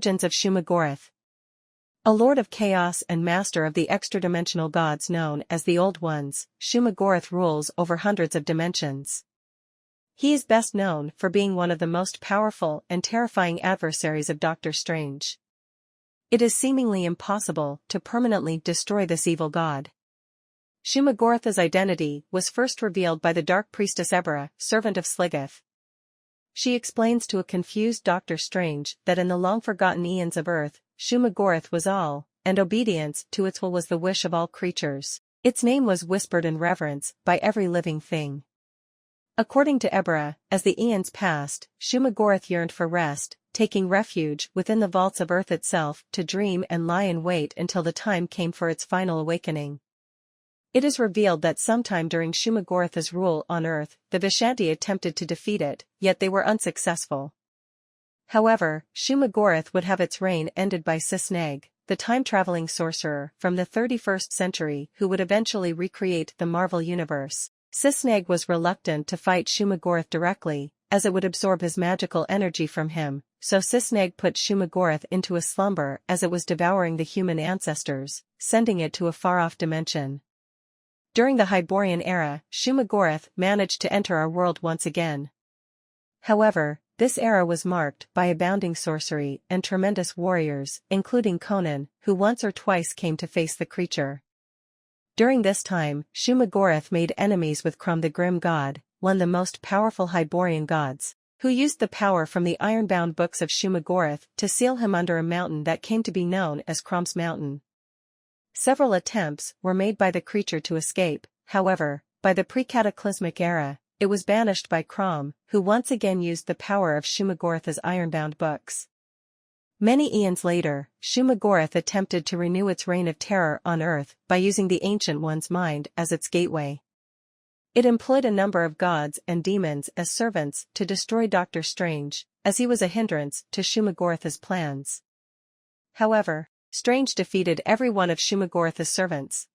Origins of Shuma-Gorath. A lord of chaos and master of the extra-dimensional gods known as the Old Ones, Shuma-Gorath rules over hundreds of dimensions. He is best known for being one of the most powerful and terrifying adversaries of Doctor Strange. It is seemingly impossible to permanently destroy this evil god. Shuma-Gorath's identity was first revealed by the Dark Priestess Ebera, servant of Shligath. She explains to a confused Doctor Strange that in the long-forgotten eons of Earth, Shuma-Gorath was all, and obedience to its will was the wish of all creatures. Its name was whispered in reverence by every living thing. According to Ebera, as the eons passed, Shuma-Gorath yearned for rest, taking refuge within the vaults of Earth itself to dream and lie in wait until the time came for its final awakening. It is revealed that sometime during Shuma-Gorath's rule on Earth, the Vishanti attempted to defeat it, yet they were unsuccessful. However, Shuma-Gorath would have its reign ended by Sisnag, the time-traveling sorcerer from the 31st century who would eventually recreate the Marvel Universe. Sisnag was reluctant to fight Shuma-Gorath directly, as it would absorb his magical energy from him, so Sisnag put Shuma-Gorath into a slumber as it was devouring the human ancestors, sending it to a far-off dimension. During the Hyborian era, Shuma-Gorath managed to enter our world once again. However, this era was marked by abounding sorcery and tremendous warriors, including Conan, who once or twice came to face the creature. During this time, Shuma-Gorath made enemies with Crom the Grim God, one of the most powerful Hyborian gods, who used the power from the iron-bound books of Shuma-Gorath to seal him under a mountain that came to be known as Crom's Mountain. Several attempts were made by the creature to escape, however, by the pre-cataclysmic era, it was banished by Crom, who once again used the power of Shuma-Gorath's iron-bound books. Many eons later, Shuma-Gorath attempted to renew its reign of terror on Earth by using the Ancient One's mind as its gateway. It employed a number of gods and demons as servants to destroy Doctor Strange, as he was a hindrance to Shuma-Gorath's plans. However, Strange defeated every one of Shuma-Gorath's servants.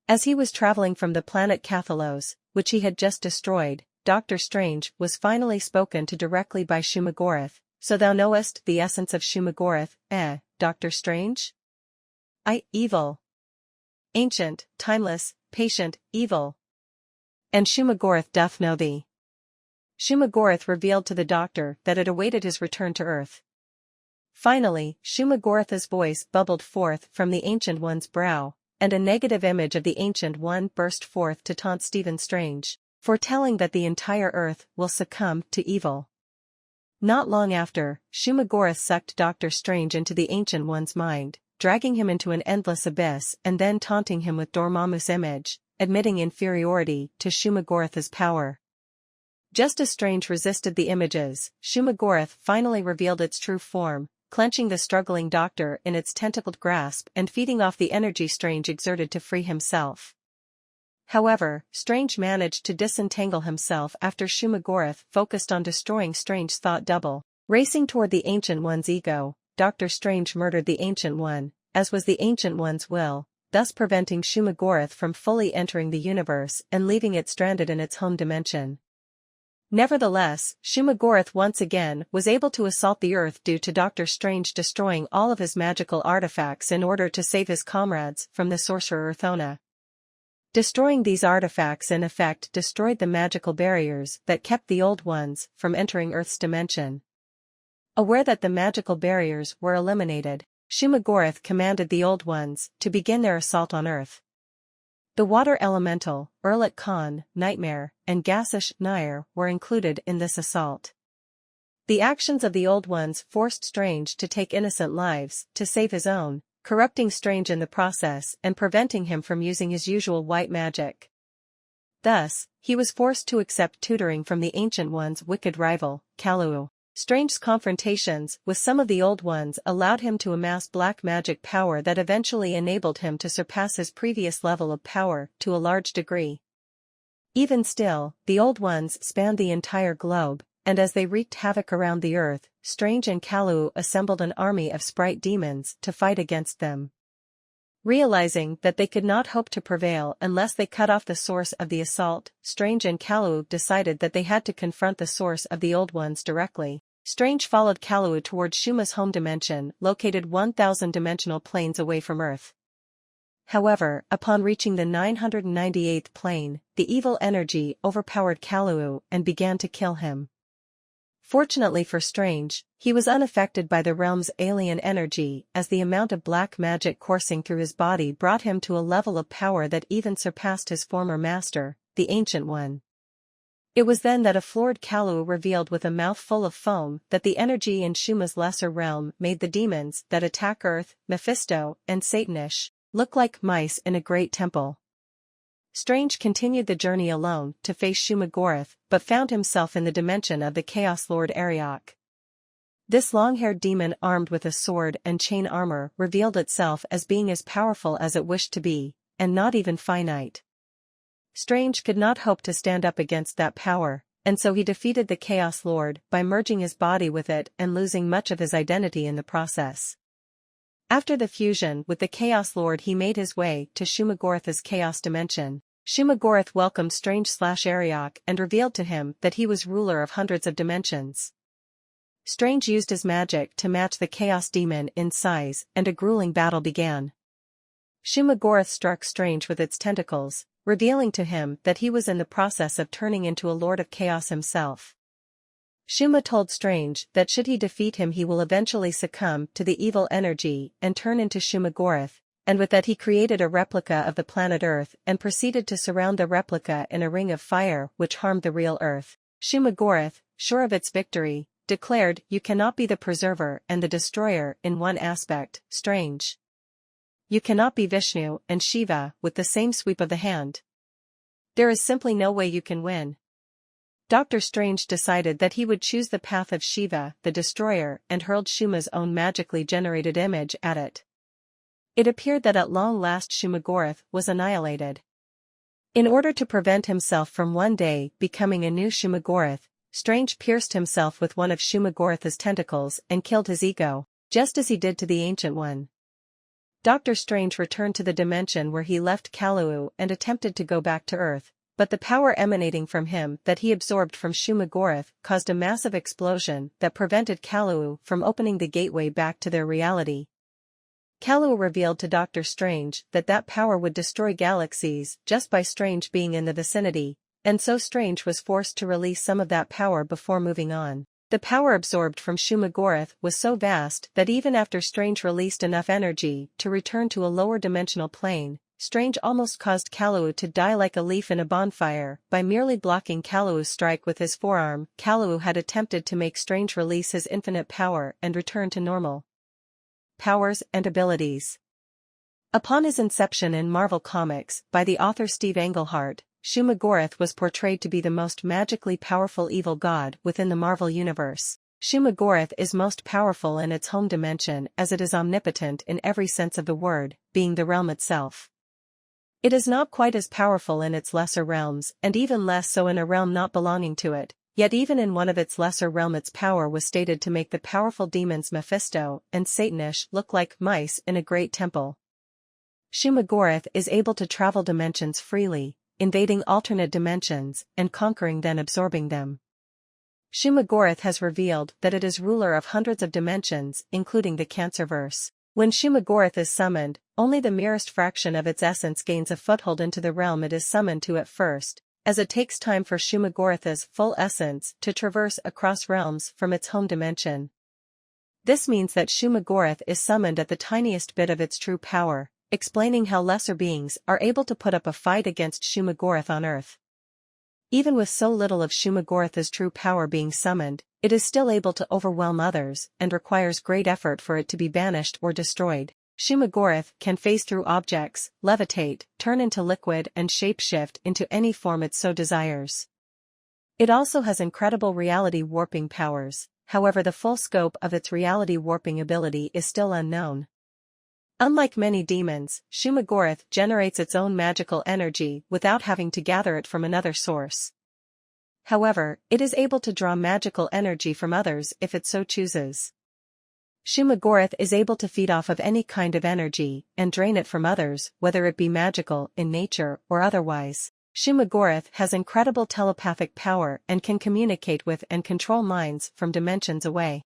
As he was traveling from the planet Cathalos, which he had just destroyed, Doctor Strange was finally spoken to directly by Shuma-Gorath. So thou knowest the essence of Shuma-Gorath, Doctor Strange? Evil. Ancient, timeless, patient, evil. And Shuma-Gorath doth know thee. Shuma-Gorath revealed to the Doctor that it awaited his return to Earth. Finally, Shuma-Gorath's voice bubbled forth from the Ancient One's brow, and a negative image of the Ancient One burst forth to taunt Stephen Strange, foretelling that the entire Earth will succumb to evil. Not long after, Shuma-Gorath sucked Doctor Strange into the Ancient One's mind, dragging him into an endless abyss and then taunting him with Dormammu's image, admitting inferiority to Shuma-Gorath's power. Just as Strange resisted the images, Shuma-Gorath finally revealed its true form, clenching the struggling Doctor in its tentacled grasp and feeding off the energy Strange exerted to free himself. However, Strange managed to disentangle himself after Shuma-Gorath focused on destroying Strange's thought double. Racing toward the Ancient One's ego, Doctor Strange murdered the Ancient One, as was the Ancient One's will, thus preventing Shuma-Gorath from fully entering the universe and leaving it stranded in its home dimension. Nevertheless, Shuma-Gorath once again was able to assault the Earth due to Doctor Strange destroying all of his magical artifacts in order to save his comrades from the sorcerer Thona. Destroying these artifacts in effect destroyed the magical barriers that kept the Old Ones from entering Earth's dimension. Aware that the magical barriers were eliminated, Shuma-Gorath commanded the Old Ones to begin their assault on Earth. The water elemental, Erlik Khan, Nightmare, and Gasish Nair were included in this assault. The actions of the Old Ones forced Strange to take innocent lives to save his own, corrupting Strange in the process and preventing him from using his usual white magic. Thus, he was forced to accept tutoring from the Ancient One's wicked rival, Kalu. Strange's confrontations with some of the Old Ones allowed him to amass black magic power that eventually enabled him to surpass his previous level of power to a large degree. Even still, the Old Ones spanned the entire globe, and as they wreaked havoc around the Earth, Strange and Kalu assembled an army of sprite demons to fight against them. Realizing that they could not hope to prevail unless they cut off the source of the assault, Strange and Kalu decided that they had to confront the source of the Old Ones directly. Strange followed Kalu toward Shuma's home dimension, located 1,000 dimensional planes away from Earth. However, upon reaching the 998th plane, the evil energy overpowered Kalu and began to kill him. Fortunately for Strange, he was unaffected by the realm's alien energy, as the amount of black magic coursing through his body brought him to a level of power that even surpassed his former master, the Ancient One. It was then that a floored Kalu revealed with a mouth full of foam that the energy in Shuma's lesser realm made the demons that attack Earth, Mephisto, and Satanish, look like mice in a great temple. Strange continued the journey alone to face Shuma-Gorath, but found himself in the dimension of the Chaos Lord Ariok. This long-haired demon armed with a sword and chain armor revealed itself as being as powerful as it wished to be, and not even finite. Strange could not hope to stand up against that power, and so he defeated the Chaos Lord by merging his body with it and losing much of his identity in the process. After the fusion with the Chaos Lord, he made his way to Shuma-Gorath's Chaos Dimension. Shuma-Gorath welcomed Strange/Ariok and revealed to him that he was ruler of hundreds of dimensions. Strange used his magic to match the Chaos Demon in size, and a grueling battle began. Shuma-Gorath struck Strange with its tentacles, revealing to him that he was in the process of turning into a Lord of Chaos himself. Shuma told Strange that should he defeat him he will eventually succumb to the evil energy and turn into Shuma-Gorath, and with that he created a replica of the planet Earth and proceeded to surround the replica in a ring of fire which harmed the real Earth. Shuma-Gorath, sure of its victory, declared, "You cannot be the preserver and the destroyer in one aspect, Strange. You cannot be Vishnu and Shiva with the same sweep of the hand. There is simply no way you can win." Dr. Strange decided that he would choose the path of Shiva, the destroyer, and hurled Shuma's own magically generated image at it. It appeared that at long last Shuma-Gorath was annihilated. In order to prevent himself from one day becoming a new Shuma-Gorath, Strange pierced himself with one of Shuma-Gorath's tentacles and killed his ego, just as he did to the Ancient One. Dr. Strange returned to the dimension where he left Kalu and attempted to go back to Earth, but the power emanating from him that he absorbed from Shuma-Gorath caused a massive explosion that prevented Kalu from opening the gateway back to their reality. Kalu revealed to Dr. Strange that power would destroy galaxies just by Strange being in the vicinity, and so Strange was forced to release some of that power before moving on. The power absorbed from Shuma-Gorath was so vast that even after Strange released enough energy to return to a lower dimensional plane, Strange almost caused Kalu to die like a leaf in a bonfire by merely blocking Kalu's strike with his forearm. Kalu had attempted to make Strange release his infinite power and return to normal powers and abilities. Upon his inception in Marvel Comics by the author Steve Englehart, Shuma-Gorath was portrayed to be the most magically powerful evil god within the Marvel Universe. Shuma-Gorath is most powerful in its home dimension as it is omnipotent in every sense of the word, being the realm itself. It is not quite as powerful in its lesser realms, and even less so in a realm not belonging to it, yet even in one of its lesser realms its power was stated to make the powerful demons Mephisto and Satanish look like mice in a great temple. Shuma-Gorath is able to travel dimensions freely, invading alternate dimensions and conquering then absorbing them. Shuma-Gorath has revealed that it is ruler of hundreds of dimensions, including the Cancerverse. When Shuma-Gorath is summoned, only the merest fraction of its essence gains a foothold into the realm it is summoned to at first, as it takes time for Shuma-Gorath's full essence to traverse across realms from its home dimension. This means that Shuma-Gorath is summoned at the tiniest bit of its true power, explaining how lesser beings are able to put up a fight against Shuma-Gorath on Earth. Even with so little of Shuma-Gorath's true power being summoned, it is still able to overwhelm others and requires great effort for it to be banished or destroyed. Shuma-Gorath can phase through objects, levitate, turn into liquid and shapeshift into any form it so desires. It also has incredible reality warping powers, however the full scope of its reality warping ability is still unknown. Unlike many demons, Shuma-Gorath generates its own magical energy without having to gather it from another source. However, it is able to draw magical energy from others if it so chooses. Shuma-Gorath is able to feed off of any kind of energy and drain it from others, whether it be magical in nature or otherwise. Shuma-Gorath has incredible telepathic power and can communicate with and control minds from dimensions away.